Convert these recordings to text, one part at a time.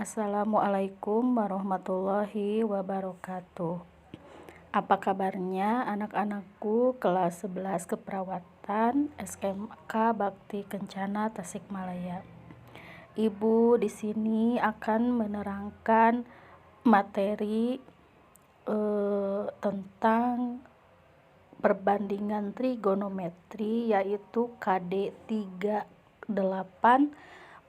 Assalamualaikum warahmatullahi wabarakatuh. Apa kabarnya anak-anakku kelas 11 keperawatan SMK Bakti Kencana Tasikmalaya. Ibu di sini akan menerangkan materi tentang perbandingan trigonometri, yaitu KD 38,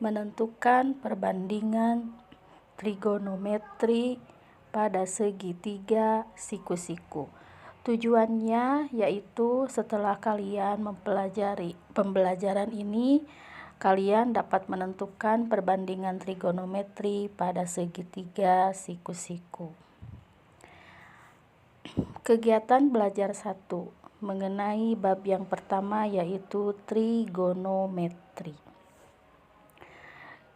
menentukan perbandingan trigonometri pada segitiga siku-siku. Tujuannya yaitu setelah kalian mempelajari pembelajaran ini, kalian dapat menentukan perbandingan trigonometri pada segitiga siku-siku. Kegiatan belajar 1 mengenai bab yang pertama yaitu trigonometri.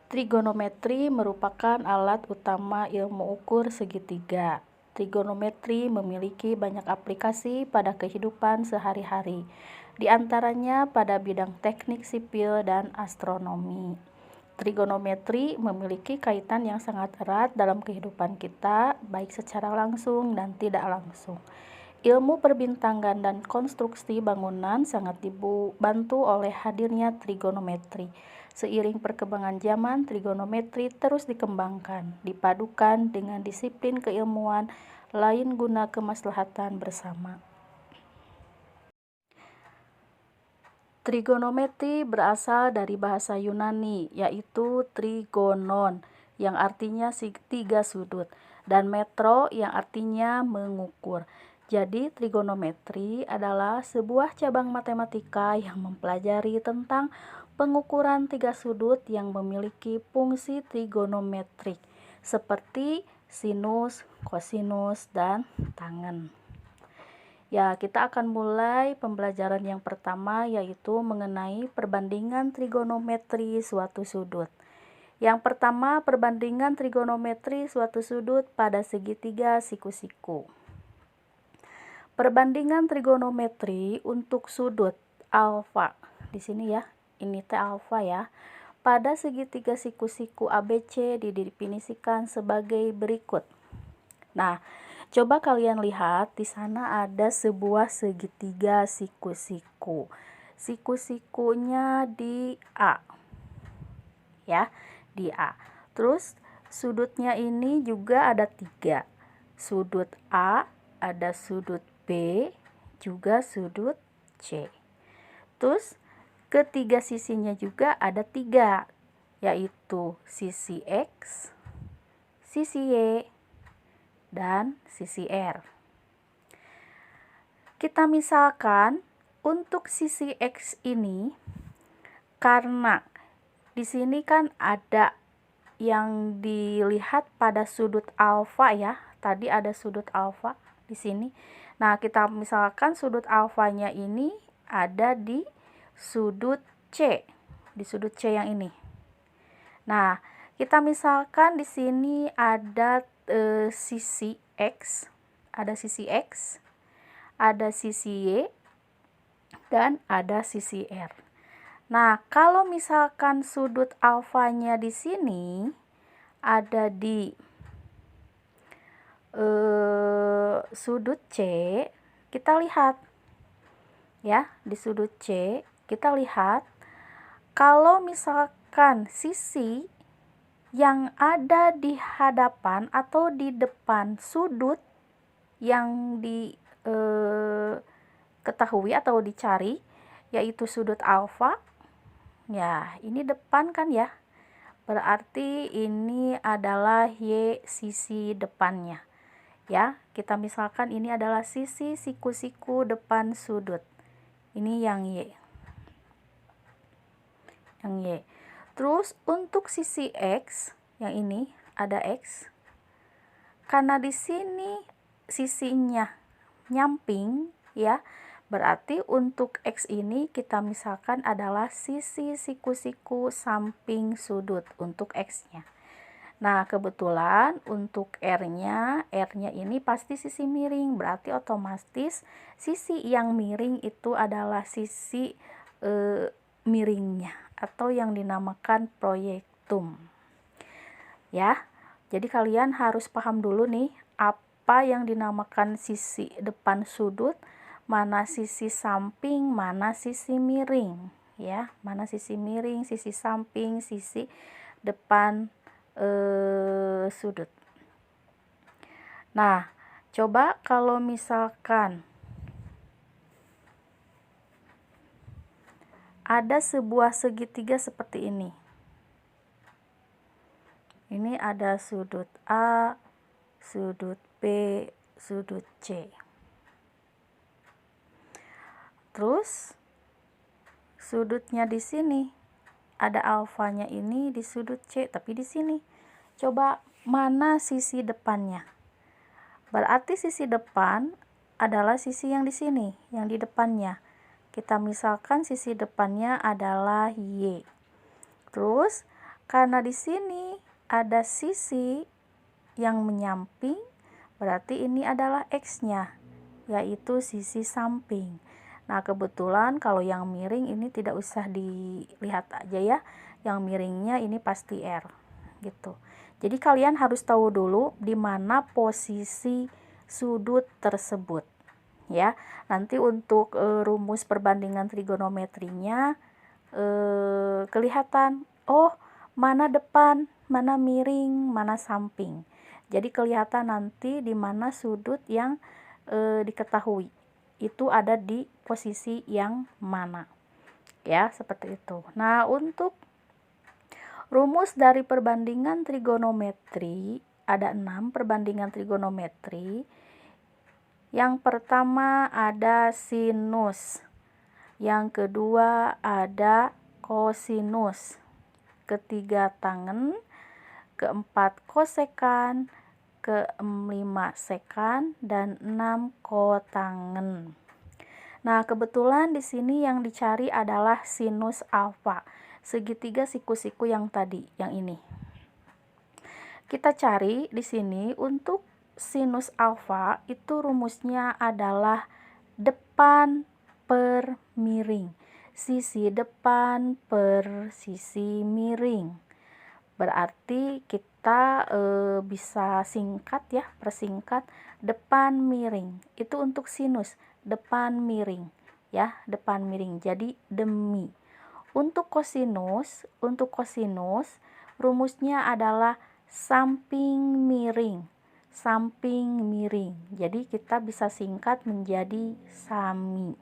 Trigonometri merupakan alat utama ilmu ukur segitiga. Trigonometri memiliki banyak aplikasi pada kehidupan sehari-hari, di antaranya pada bidang teknik sipil dan astronomi. Trigonometri memiliki kaitan yang sangat erat dalam kehidupan kita, baik secara langsung dan tidak langsung. Ilmu perbintangan dan konstruksi bangunan sangat dibantu oleh hadirnya trigonometri. Seiring perkembangan zaman, trigonometri terus dikembangkan, dipadukan dengan disiplin keilmuan lain guna kemaslahatan bersama. Trigonometri berasal dari bahasa Yunani, yaitu trigonon, yang artinya tiga sudut, dan metro, yang artinya mengukur. Jadi, trigonometri adalah sebuah cabang matematika yang mempelajari tentang pengukuran tiga sudut yang memiliki fungsi trigonometrik, seperti sinus, kosinus, dan tangen. Ya, kita akan mulai pembelajaran yang pertama, yaitu mengenai perbandingan trigonometri suatu sudut. Yang pertama, perbandingan trigonometri suatu sudut pada segitiga siku-siku. Perbandingan trigonometri untuk sudut alfa. Di sini ya, ini teh alfa ya. Pada segitiga siku-siku ABC didefinisikan sebagai berikut. Nah, coba kalian lihat di sana ada sebuah segitiga siku-siku. Siku-sikunya di A. Ya, di A. Terus sudutnya ini juga ada 3. Sudut A, ada sudut B, juga sudut C. Terus ketiga sisinya juga ada 3, yaitu sisi X, sisi Y, dan sisi R. Kita misalkan untuk sisi X ini, karena di sini kan ada yang dilihat pada sudut alfa ya, tadi ada sudut alfa di sini. Nah, kita misalkan sudut alfanya ini ada di sudut C, di sudut C yang ini. Nah, kita misalkan di sini ada sisi X, ada sisi X, ada sisi Y, dan ada sisi R. Nah, kalau misalkan sudut alfanya di sini ada di sudut C, kita lihat ya, di sudut C kita lihat kalau misalkan sisi yang ada di hadapan atau di depan sudut yang diketahui atau dicari, yaitu sudut alfa. Ya, ini depan kan ya. Berarti ini adalah Y sisi depannya. Ya, kita misalkan ini adalah sisi siku-siku depan sudut. Ini yang Y. Yang Y. Terus untuk sisi X, yang ini ada X. Karena di sini sisinya nyamping ya, berarti untuk X ini kita misalkan adalah sisi siku-siku samping sudut untuk X-nya. Nah, kebetulan untuk R-nya ini pasti sisi miring, berarti otomatis sisi yang miring itu adalah sisi miringnya, atau yang dinamakan proyektum. ya. Jadi kalian harus paham dulu nih apa yang dinamakan sisi depan sudut, mana sisi samping, mana sisi miring, ya. Mana sisi miring, sisi samping, sisi depan sudut. Nah, coba kalau misalkan ada sebuah segitiga seperti ini. Ini ada sudut A, sudut B, sudut C. Terus sudutnya di sini ada alfanya ini di sudut C, tapi di sini. Coba mana sisi depannya? Berarti sisi depan adalah sisi yang di sini, yang di depannya. Kita misalkan sisi depannya adalah Y. Terus karena di sini ada sisi yang menyamping, berarti ini adalah X-nya, yaitu sisi samping. Nah, kebetulan kalau yang miring ini tidak usah dilihat aja ya. Yang miringnya ini pasti R, gitu. Jadi kalian harus tahu dulu di mana posisi sudut tersebut, ya. Nanti untuk rumus perbandingan trigonometrinya kelihatan, oh, mana depan, mana miring, mana samping. Jadi kelihatan nanti di mana sudut yang diketahui itu ada di posisi yang mana, ya, seperti itu. Nah, untuk rumus dari perbandingan trigonometri ada 6 perbandingan trigonometri. Yang pertama ada sinus, yang kedua ada kosinus, ketiga tangen, keempat kosekan, kelima sekan, dan 6 kotangen. Nah, kebetulan di sini yang dicari adalah sinus alfa, segitiga siku-siku yang tadi, yang ini. Kita cari di sini untuk sinus alfa itu rumusnya adalah depan per miring. Sisi depan per sisi miring. Berarti kita bisa singkat ya, persingkat depan miring. Itu untuk sinus, depan miring ya, depan miring. Jadi demi. Untuk kosinus rumusnya adalah samping miring. Samping miring. Jadi kita bisa singkat menjadi sami.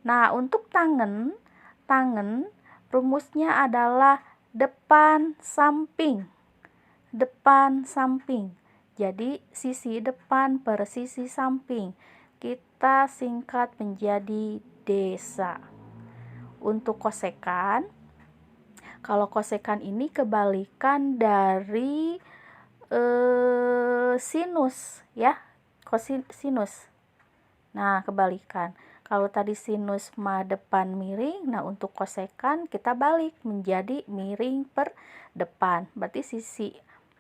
Nah, untuk tangen rumusnya adalah depan samping. Depan samping. Jadi sisi depan per sisi samping. Kita singkat menjadi desa. Untuk kosekan, kalau kosekan ini kebalikan dari sinus ya, kosinus. Nah, kebalikan. Kalau tadi sinus mah depan miring, nah untuk kosekan kita balik menjadi miring per depan. Berarti sisi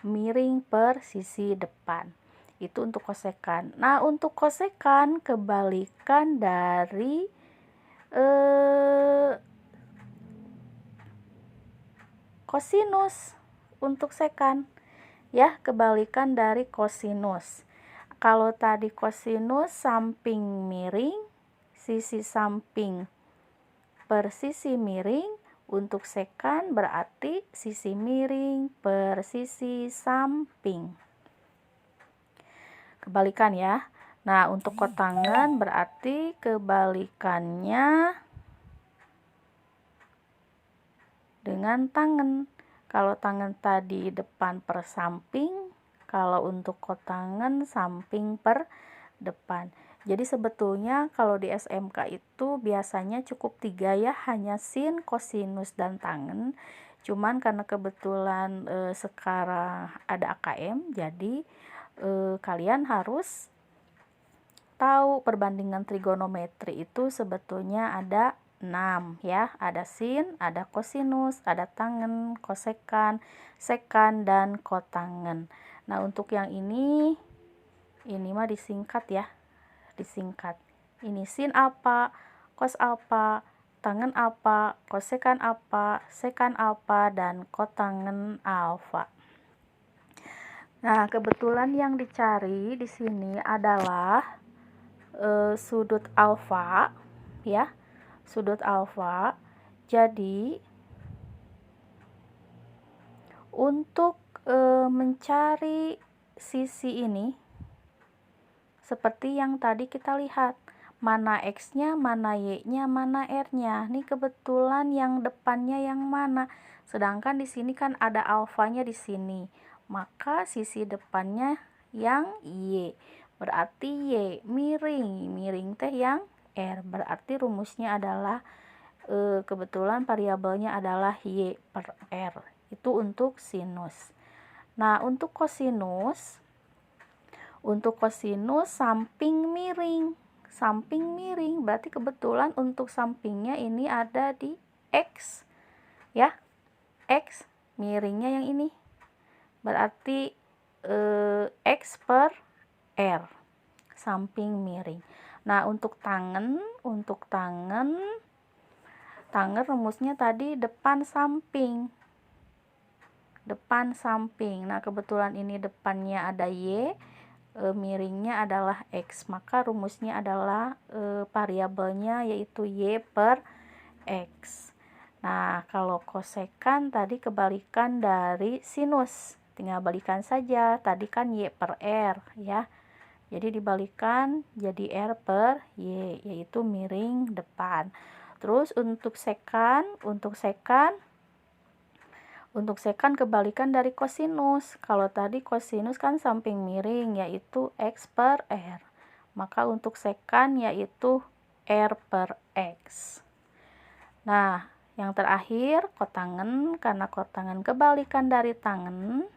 miring per sisi depan. Itu untuk kosekan. Nah, untuk kosekan kebalikan dari kosinus untuk sekan. Ya, kebalikan dari kosinus. Kalau tadi kosinus samping miring, sisi samping per sisi miring, untuk sekan berarti sisi miring per sisi samping. Kebalikan ya. Nah, untuk kotangan berarti kebalikannya dengan tangen. Kalau tangen tadi depan per samping, kalau untuk kotangan samping per depan. Jadi sebetulnya kalau di SMK itu biasanya cukup 3 ya, hanya sin, kosinus, dan tangen. Cuman karena kebetulan sekarang ada AKM, jadi kalian harus tahu perbandingan trigonometri itu sebetulnya ada 6 ya, ada sin, ada kosinus, ada tangen, kosekan, sekan, dan kotangen. Nah, untuk yang ini mah disingkat ya, disingkat. Ini sin apa, kos apa, tangen apa, kosekan apa, sekan apa, dan kotangen alfa. Nah, kebetulan yang dicari di sini adalah sudut alfa, ya, sudut alfa. Jadi untuk mencari sisi ini, seperti yang tadi kita lihat, mana X-nya, mana Y-nya, mana R-nya. Ini kebetulan yang depannya yang mana? Sedangkan di sini kan ada alfanya di sini. Maka sisi depannya yang Y. Berarti Y miring. Miring teh yang R. Berarti rumusnya adalah kebetulan variabelnya adalah Y per R. Itu untuk sinus. Nah, untuk kosinus samping miring. Samping miring berarti kebetulan untuk sampingnya ini ada di X, ya. X, miringnya yang ini. Berarti X per R, samping miring. Nah, untuk tangan rumusnya tadi depan samping. Nah, kebetulan ini depannya ada Y, miringnya adalah X, maka rumusnya adalah variabelnya yaitu Y per X. Nah, kalau kosekan tadi kebalikan dari sinus, tinggal balikan saja. Tadi kan Y per R, ya. Jadi dibalikan jadi R per Y, yaitu miring depan. Terus untuk sekan kebalikan dari kosinus. Kalau tadi kosinus kan samping miring, yaitu X per R. Maka untuk sekan yaitu R per X. Nah, yang terakhir kotangen, karena kotangen kebalikan dari tangen,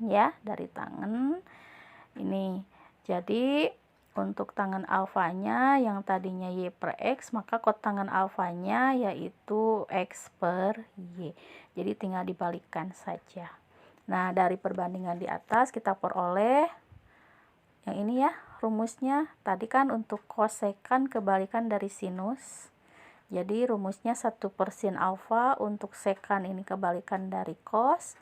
ya, dari tangen. Ini. Jadi untuk tangen alfanya yang tadinya Y per X, maka kotangen alfanya yaitu X per Y. Jadi tinggal dibalikkan saja. Nah, dari perbandingan di atas kita peroleh yang ini, ya, rumusnya. Tadi kan untuk kosekan kebalikan dari sinus. Jadi rumusnya 1 per sin alfa, untuk sekan ini kebalikan dari cos.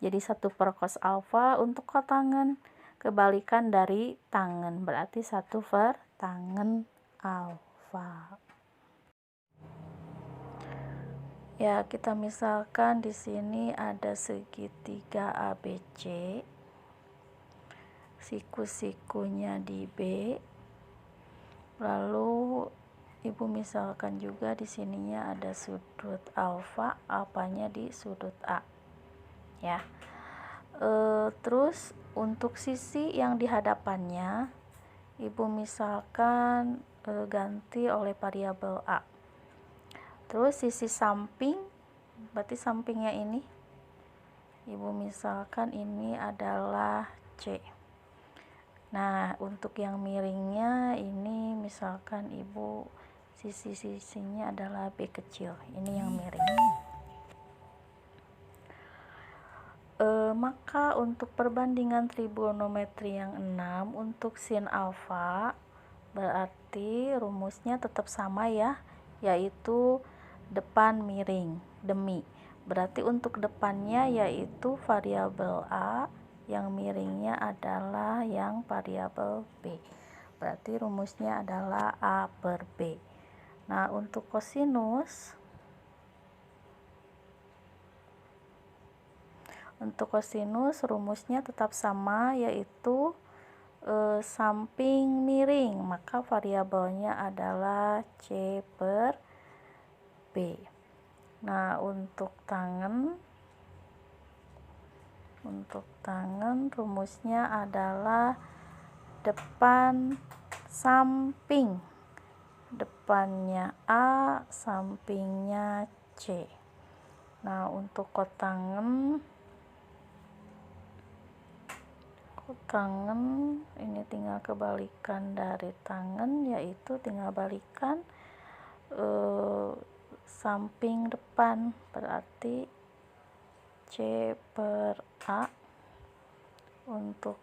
Jadi 1 per cos alfa, untuk kotangen kebalikan dari tangen, berarti 1 per tangen alfa. Ya, kita misalkan di sini ada segitiga ABC, siku-sikunya di B. Lalu Ibu misalkan juga di sininya ada sudut alfa, alfanya di sudut A, ya. Terus untuk sisi yang di hadapannya, Ibu misalkan ganti oleh variabel A. Terus sisi samping, berarti sampingnya ini, Ibu misalkan ini adalah C. Nah, untuk yang miringnya ini misalkan Ibu sisi-sisinya adalah B kecil. Ini yang miring. Maka untuk perbandingan trigonometri yang 6 untuk sin alfa berarti rumusnya tetap sama, ya, yaitu depan miring demi. Berarti untuk depannya yaitu variabel A, yang miringnya adalah yang variabel B. Berarti rumusnya adalah A per B. Nah, untuk kosinus rumusnya tetap sama, yaitu samping miring, maka variabelnya adalah C per B. Nah, untuk tangen rumusnya adalah depan samping, depannya A, sampingnya C. Nah, untuk kotangen ini tinggal kebalikan dari tangen, yaitu tinggal balikan samping depan, berarti C per A. Untuk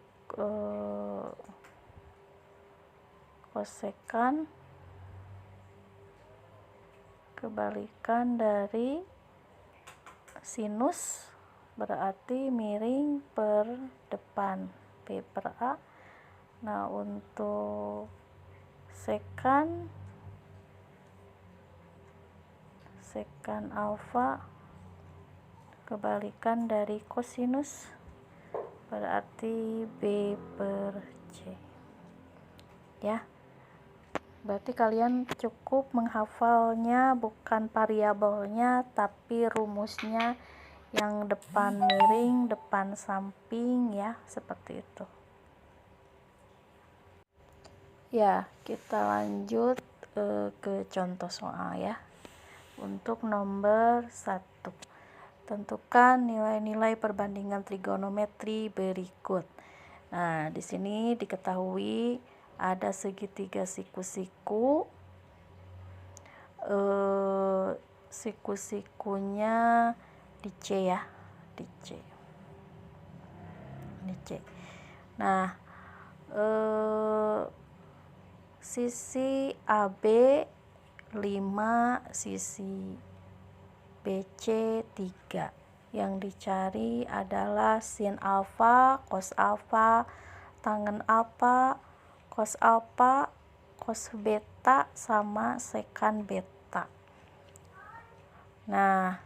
kosekan kebalikan dari sinus, berarti miring per depan, B per A. Nah, untuk sekan alfa kebalikan dari kosinus, berarti B per C. Ya. Berarti kalian cukup menghafalnya, bukan variabelnya tapi rumusnya, yang depan miring, depan samping, ya, seperti itu. Ya, kita lanjut ke contoh soal ya. Untuk nomor 1, tentukan nilai-nilai perbandingan trigonometri berikut. Nah, di sini diketahui ada segitiga siku-siku. Siku-sikunya di C ya, di C. Nah, sisi AB 5, sisi BC 3. Yang dicari adalah sin alfa, cos alfa, tangen alfa, cos alfa, cos beta, sama sekan beta. Nah,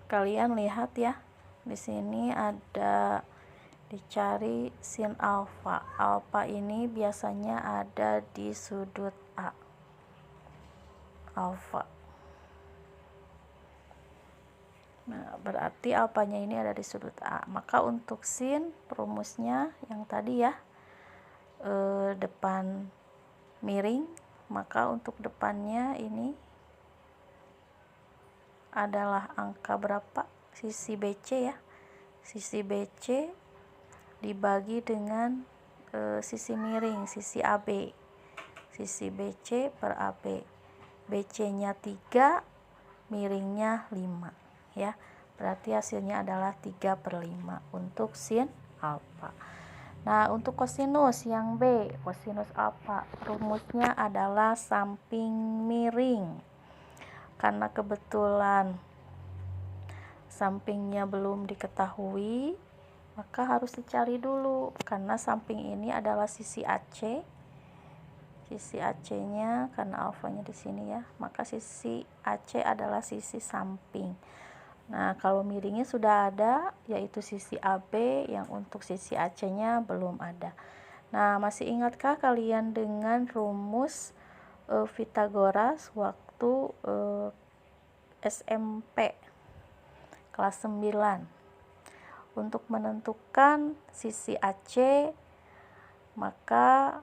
kalian lihat ya, di sini ada dicari sin alfa. Alfa ini biasanya ada di sudut A. Alfa. Nah, berarti alfanya ini ada di sudut A. Maka untuk sin, rumusnya yang tadi ya, depan miring, maka untuk depannya ini adalah angka berapa? Sisi BC ya. Sisi BC dibagi dengan sisi miring, sisi AB. Sisi BC per AB. BC-nya 3, miringnya 5 ya. Berarti hasilnya adalah 3/5 untuk sin alfa. Nah, untuk kosinus yang B, kosinus alfa, rumusnya adalah samping miring. Karena kebetulan sampingnya belum diketahui, maka harus dicari dulu. Karena samping ini adalah sisi AC. Sisi AC-nya, karena alfanya di sini ya, maka sisi AC adalah sisi samping. Nah, kalau miringnya sudah ada, yaitu sisi AB, yang untuk sisi AC-nya belum ada. Nah, masih ingatkah kalian dengan rumus Pythagoras waktu SMP kelas 9? Untuk menentukan sisi AC, maka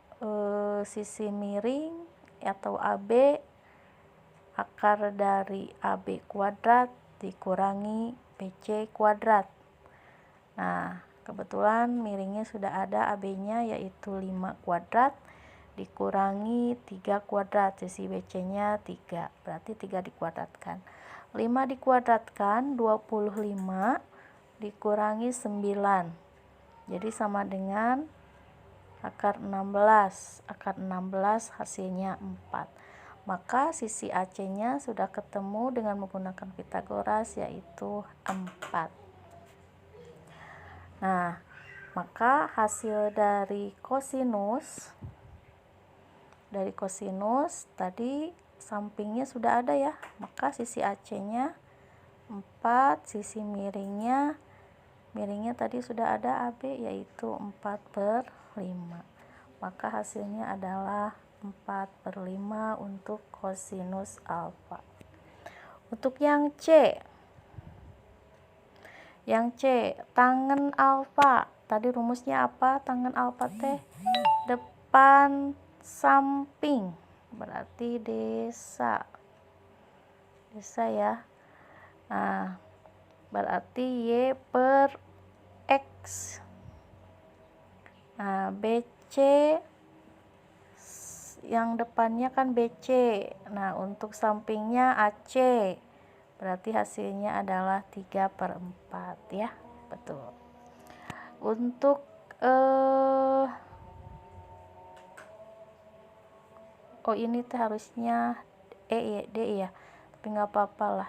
sisi miring atau AB akar dari AB kuadrat dikurangi BC kuadrat. Nah, kebetulan miringnya sudah ada AB-nya, yaitu 5 kuadrat dikurangi 3 kuadrat, sisi BC-nya 3, berarti 3 dikuadratkan. 5 dikuadratkan 25 dikurangi 9, jadi sama dengan akar 16. Akar 16 hasilnya 4. Maka sisi AC-nya sudah ketemu dengan menggunakan Pythagoras, yaitu 4. Nah, maka hasil dari kosinus tadi sampingnya sudah ada ya, maka sisi AC-nya 4, sisi miringnya tadi sudah ada AB, yaitu 4/5. Maka hasilnya adalah 4/5 untuk kosinus alfa. Untuk yang C, tangen alfa. Tadi rumusnya apa? Tangen alfa teh depan samping, berarti desa ya. Nah, berarti Y per X. Nah, BC yang depannya kan BC. Nah, untuk sampingnya AC. Berarti hasilnya adalah 3/4 ya. Betul. Untuk ini harusnya D ya. tapi nggak apa-apa lah.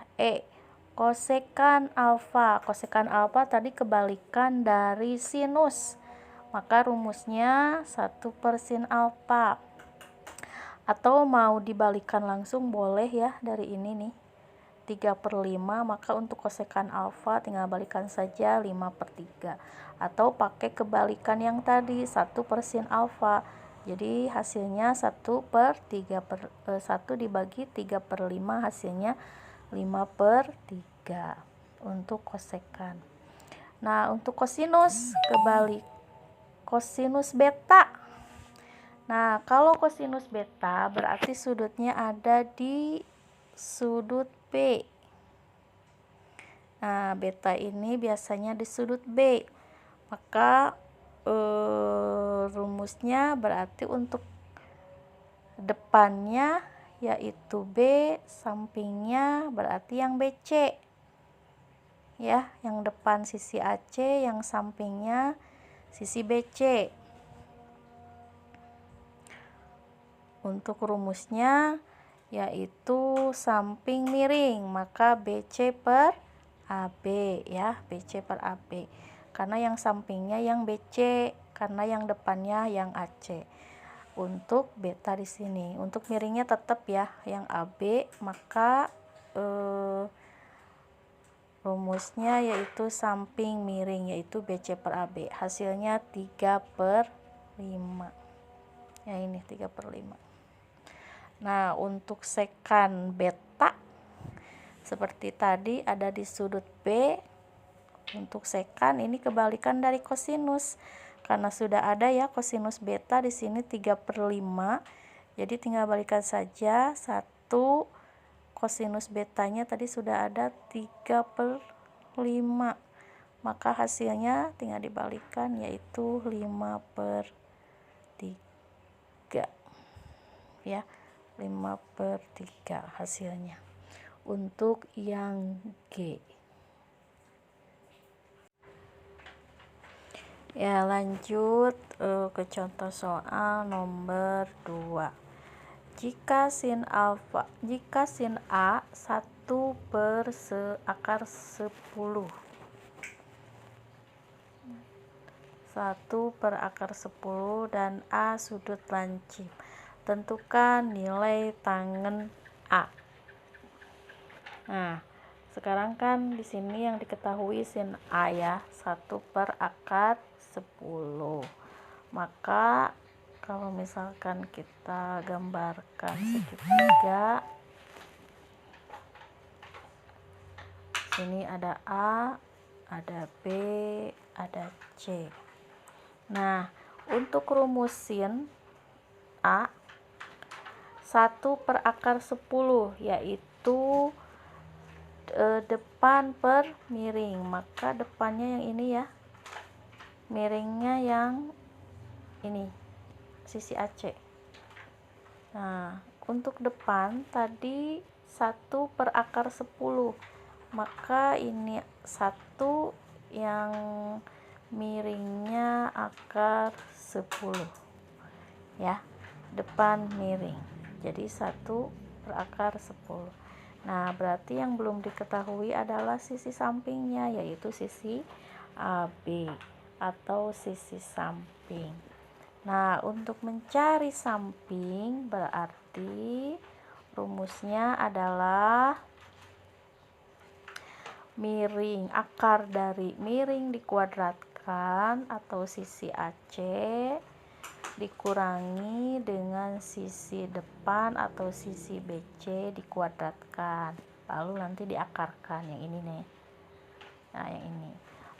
Kosekan alfa. Kosekan alfa tadi kebalikan dari sinus, maka rumusnya 1/sin alfa. Atau mau dibalikan langsung boleh ya, dari ini nih 3/5, maka untuk kosekan alfa tinggal balikan saja 5/3. Atau pakai kebalikan yang tadi 1/sin alfa, jadi hasilnya 1 dibagi 3/5, hasilnya 5/3 untuk kosekan. Nah, untuk kosinus kebalik, kosinus beta. Nah, kalau kosinus beta berarti sudutnya ada di sudut B. Nah, beta ini biasanya di sudut B. Maka rumusnya berarti untuk depannya yaitu B, sampingnya berarti yang BC. Ya, yang depan sisi AC, yang sampingnya sisi BC. Untuk rumusnya yaitu samping miring, maka BC per AB ya, BC per AB. Karena yang sampingnya yang BC, karena yang depannya yang AC. Untuk beta di sini, untuk miringnya tetap ya yang AB, maka rumusnya yaitu samping miring yaitu BC per AB. Hasilnya 3/5. Ya, ini 3/5. Nah, untuk sekan beta seperti tadi ada di sudut B. Untuk sekan ini kebalikan dari kosinus. Karena sudah ada ya kosinus beta di sini 3/5. Jadi tinggal balikan saja 1, kosinus betanya tadi sudah ada 3/5. Maka hasilnya tinggal dibalikan yaitu 5/3. Ya, 5/3 hasilnya untuk yang G. Ya, lanjut ke contoh soal nomor 2. Jika sin A 1/10, 1/10 dan A sudut lancip, tentukan nilai tangen A. Nah, sekarang kan di sini yang diketahui sin A ya, 1/10. Maka kalau misalkan kita gambarkan segitiga, sini ada A, ada B, ada C. Nah, untuk rumus sin A 1/10 yaitu depan per miring, maka depannya yang ini ya, miringnya yang ini sisi AC. Nah, untuk depan tadi 1/10, maka ini 1 yang miringnya akar 10 ya, depan miring, jadi 1/10. Nah, berarti yang belum diketahui adalah sisi sampingnya, yaitu sisi AB atau sisi samping. Nah, untuk mencari samping berarti rumusnya adalah miring, akar dari miring dikuadratkan atau sisi AC dikurangi dengan sisi depan atau sisi BC dikuadratkan, lalu nanti diakarkan yang ini nih. Nah, yang ini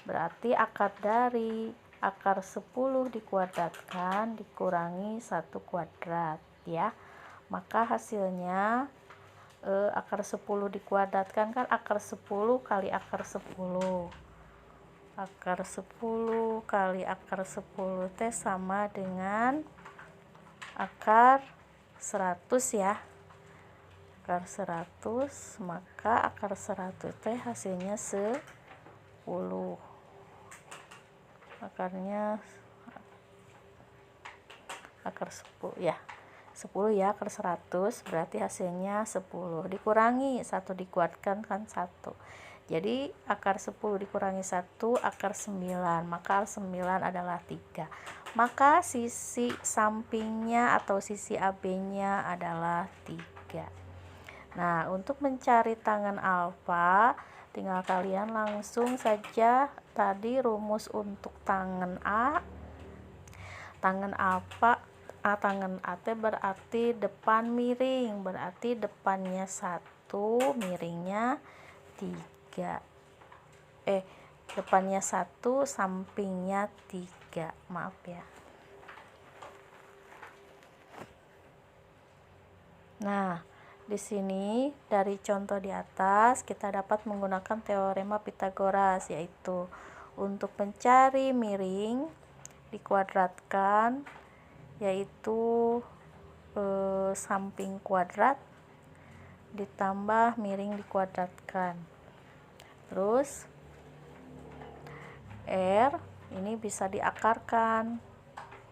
berarti akar dari akar 10 dikuadratkan dikurangi 1 kuadrat ya, maka hasilnya akar 10 dikuadratkan kan akar 10 kali akar 10. Akar 10 kali akar 10 teh sama dengan akar 100 ya. Akar 100, maka akar 100 teh hasilnya 10. Akarnya akar 10 ya. 10 ya, akar 100 berarti hasilnya 10, dikurangi 1 dikuatkan kan 1, jadi akar 10 dikurangi 1 akar 9, maka 9 adalah 3, maka sisi sampingnya atau sisi AB nya adalah 3. Nah, untuk mencari tangen alfa tinggal kalian langsung saja tadi rumus untuk tangen A, tangen alfa, tangen AT berarti depan miring, berarti depannya 1, miringnya 3. Depannya 1, sampingnya 3. Maaf ya. Nah, di sini dari contoh di atas kita dapat menggunakan teorema Pitagoras, yaitu untuk mencari miring dikuadratkan, yaitu samping kuadrat ditambah miring dikuadratkan. Terus R ini bisa diakarkan,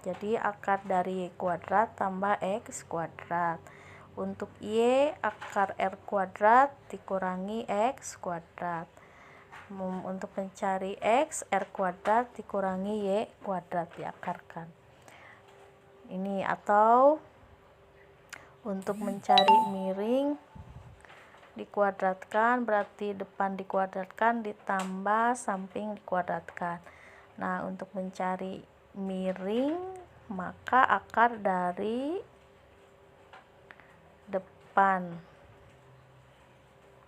jadi akar dari kuadrat tambah X kuadrat. Untuk Y, akar R kuadrat dikurangi X kuadrat. Untuk mencari X, R kuadrat dikurangi Y kuadrat diakarkan. Ini atau untuk mencari miring dikuadratkan berarti depan dikuadratkan ditambah samping dikuadratkan. Nah, untuk mencari miring maka akar dari depan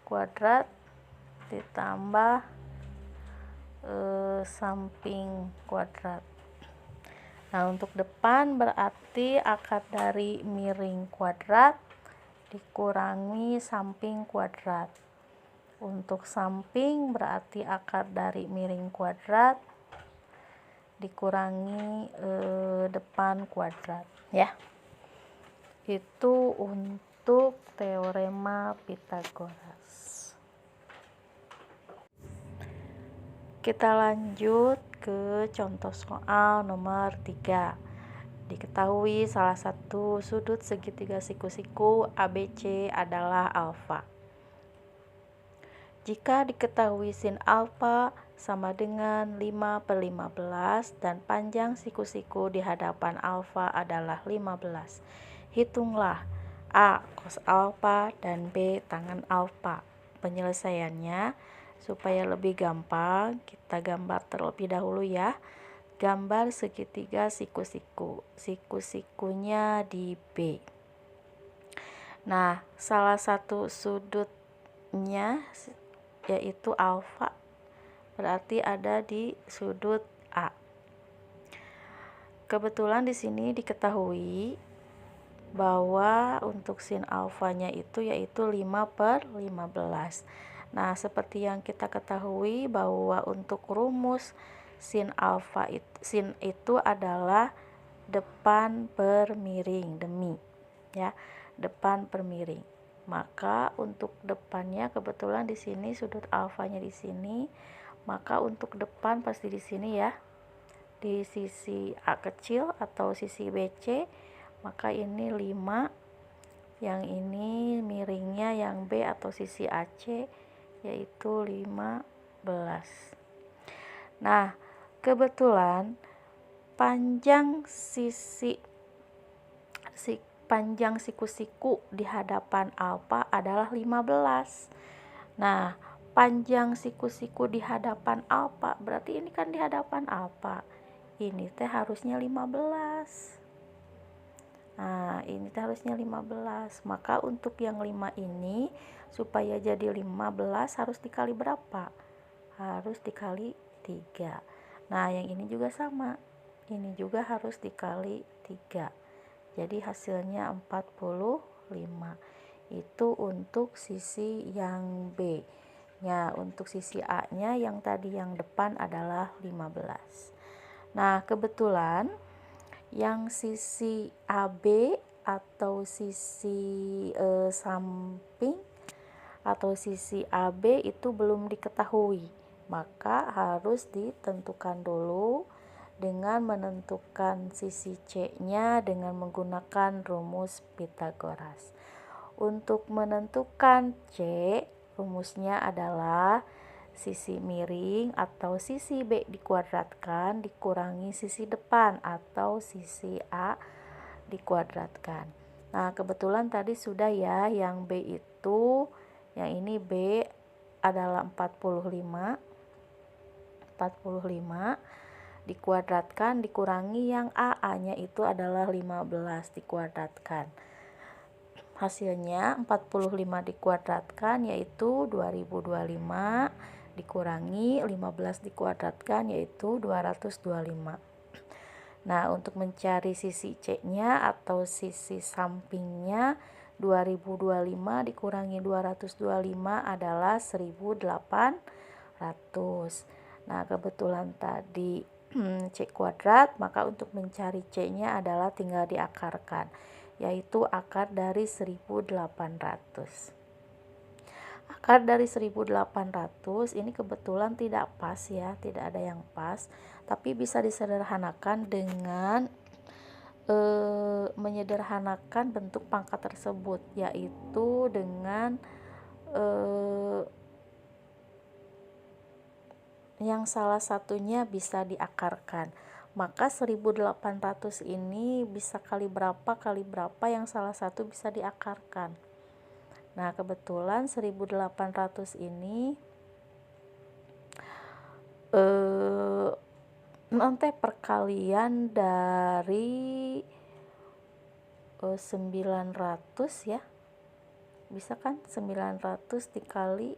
kuadrat ditambah samping kuadrat. Nah, untuk depan berarti akar dari miring kuadrat dikurangi samping kuadrat. Untuk samping berarti akar dari miring kuadrat dikurangi depan kuadrat ya. Itu untuk teorema Pitagoras. Kita lanjut ke contoh soal nomor 3. Diketahui salah satu sudut segitiga siku-siku ABC adalah alfa. Jika diketahui sin alfa sama dengan 5/15 dan panjang siku-siku di hadapan alfa adalah 15, hitunglah A cos alfa dan B tangen alfa. Penyelesaiannya supaya lebih gampang kita gambar terlebih dahulu ya. Gambar segitiga siku-siku, siku-sikunya di B. Nah, salah satu sudutnya yaitu alfa berarti ada di sudut A. Kebetulan di sini diketahui bahwa untuk sin alfanya itu yaitu 5/15. Nah, seperti yang kita ketahui bahwa untuk rumus sin alfa sin itu adalah depan per miring, demi ya, depan per miring. Maka untuk depannya kebetulan di sini sudut alfanya di sini, maka untuk depan pasti di sini ya, di sisi A kecil atau sisi BC, maka ini 5, yang ini miringnya yang B atau sisi AC yaitu 15. Nah, kebetulan panjang panjang siku-siku di hadapan alfa adalah 15. Nah, panjang siku-siku di hadapan alfa berarti ini kan di hadapan alfa. Ini teh harusnya 15. Nah, ini teh harusnya 15. Maka untuk yang 5 ini supaya jadi 15 harus dikali berapa? Harus dikali 3. Nah, yang ini juga sama. Ini juga harus dikali 3. Jadi hasilnya 45. Itu untuk sisi yang B. Ya, untuk sisi A-nya yang tadi yang depan adalah 15. Nah, kebetulan yang sisi AB atau sisi samping atau sisi AB itu belum diketahui, maka harus ditentukan dulu dengan menentukan sisi C-nya dengan menggunakan rumus Pythagoras. Untuk menentukan C, rumusnya adalah sisi miring atau sisi B dikuadratkan dikurangi sisi depan atau sisi A dikuadratkan. Nah, kebetulan tadi sudah ya, yang B itu, yang ini B adalah 45 dikuadratkan dikurangi yang A-nya itu adalah 15 dikuadratkan. Hasilnya 45 dikuadratkan yaitu 2025 dikurangi 15 dikuadratkan yaitu 225. Nah, untuk mencari sisi C-nya atau sisi sampingnya 2025 dikurangi 225 adalah 1800. Nah, kebetulan tadi C kuadrat, maka untuk mencari C-nya adalah tinggal diakarkan, yaitu akar dari 1800. Akar dari 1800 ini kebetulan tidak pas ya, tidak ada yang pas, tapi bisa disederhanakan dengan menyederhanakan bentuk pangkat tersebut, yaitu dengan yang salah satunya bisa diakarkan. Maka 1800 ini bisa kali berapa yang salah satu bisa diakarkan. Nah, kebetulan 1800 ini nanti perkalian dari 900 ya. Bisa kan 900 dikali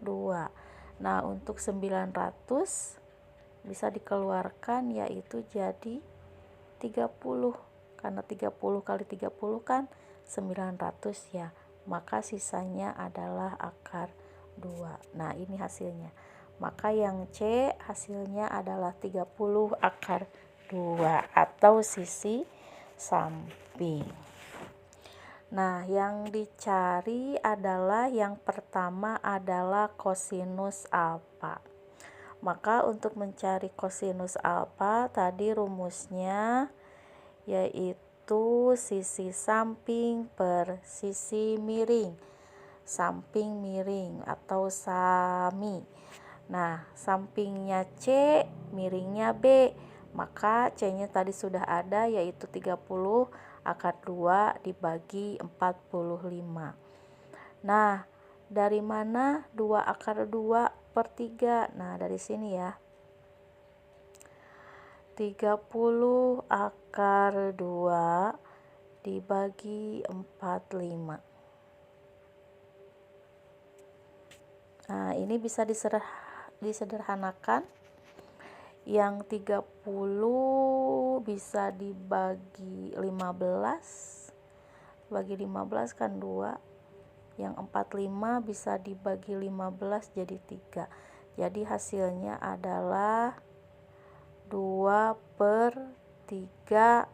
2. Nah, untuk 900 bisa dikeluarkan yaitu jadi 30. Karena 30 kali 30 kan 900 ya. Maka sisanya adalah akar 2. Nah, ini hasilnya. Maka yang C hasilnya adalah 30 akar 2 atau sisi samping. Nah, yang dicari adalah yang pertama adalah kosinus alfa. Maka untuk mencari kosinus alfa tadi rumusnya yaitu sisi samping per sisi miring. Samping miring atau sami. Nah, sampingnya C, miringnya B. Maka C-nya tadi sudah ada yaitu 30 akar 2 dibagi 45. Nah, dari mana 2 akar 2 per 3? Nah, dari sini ya. 30 akar 2 dibagi 45. Nah, ini bisa disederhanakan. Yang 30 bisa dibagi 15. Bagi 15 kan 2. Yang 45 bisa dibagi 15 jadi 3. Jadi hasilnya adalah 2 per 3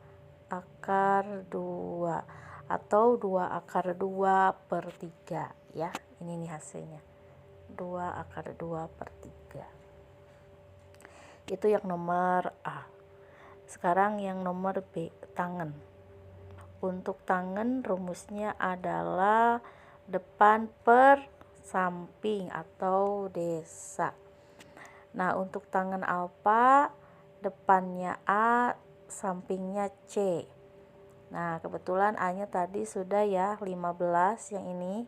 akar 2 atau 2 akar 2 per 3 ya. Ini nih hasilnya. 2 akar 2 per 3. Itu yang nomor A. Sekarang yang nomor B, tangen. Untuk tangen rumusnya adalah depan per samping atau desa. Nah, untuk tangen alfa depannya A, sampingnya C. Nah, kebetulan A-nya tadi sudah ya 15, yang ini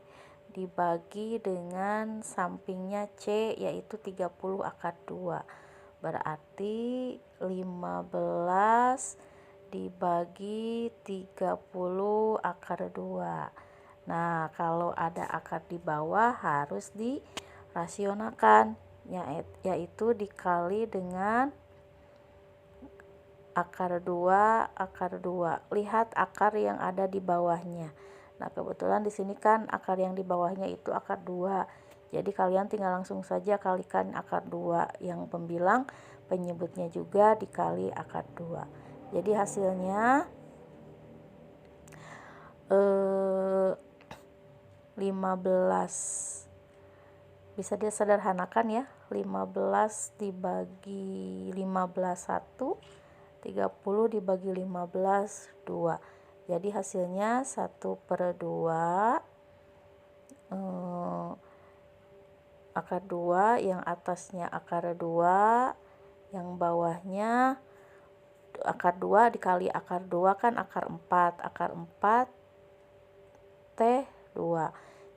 dibagi dengan sampingnya C yaitu 30 akar 2. Berarti 15 dibagi 30 akar 2. Nah, kalau ada akar di bawah harus dirasionalkan, yaitu dikali dengan akar 2 akar 2. Lihat akar yang ada di bawahnya. Nah, kebetulan di sini kan akar yang di bawahnya itu akar 2. Jadi kalian tinggal langsung saja kalikan akar 2. Yang pembilang penyebutnya juga dikali akar 2. Jadi hasilnya 15 Bisa disederhanakan ya, 15 dibagi 15 1, 30 dibagi 15 2. Jadi hasilnya 1/2 akar 2, yang atasnya akar 2, yang bawahnya akar 2 dikali akar 2 kan akar 4, akar 4 T2.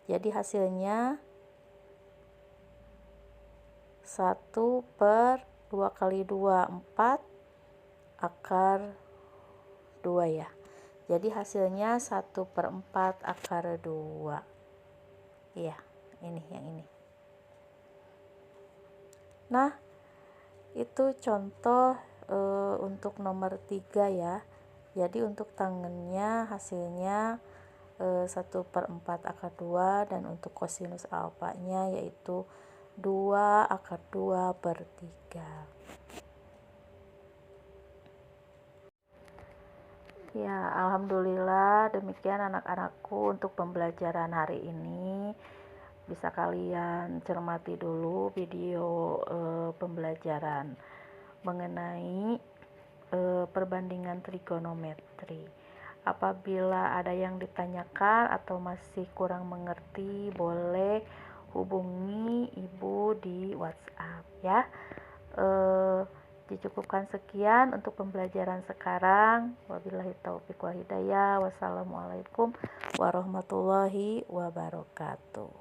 Jadi hasilnya 1/2 kali 2, 4 akar 2 ya. Jadi hasilnya 1/4 akar 2. Iya, ini yang ini. Nah, itu contoh untuk nomor 3 ya. Jadi untuk tangennya hasilnya 1/4 akar 2, dan untuk kosinus alfanya yaitu 2 akar 2/3. Ya, alhamdulillah demikian anak-anakku untuk pembelajaran hari ini. Bisa kalian cermati dulu video pembelajaran mengenai perbandingan trigonometri. Apabila ada yang ditanyakan atau masih kurang mengerti, boleh hubungi ibu di WhatsApp ya. Dicukupkan sekian untuk pembelajaran sekarang. Wabillahi taufiq wal hidayah. Wassalamualaikum warahmatullahi wabarakatuh.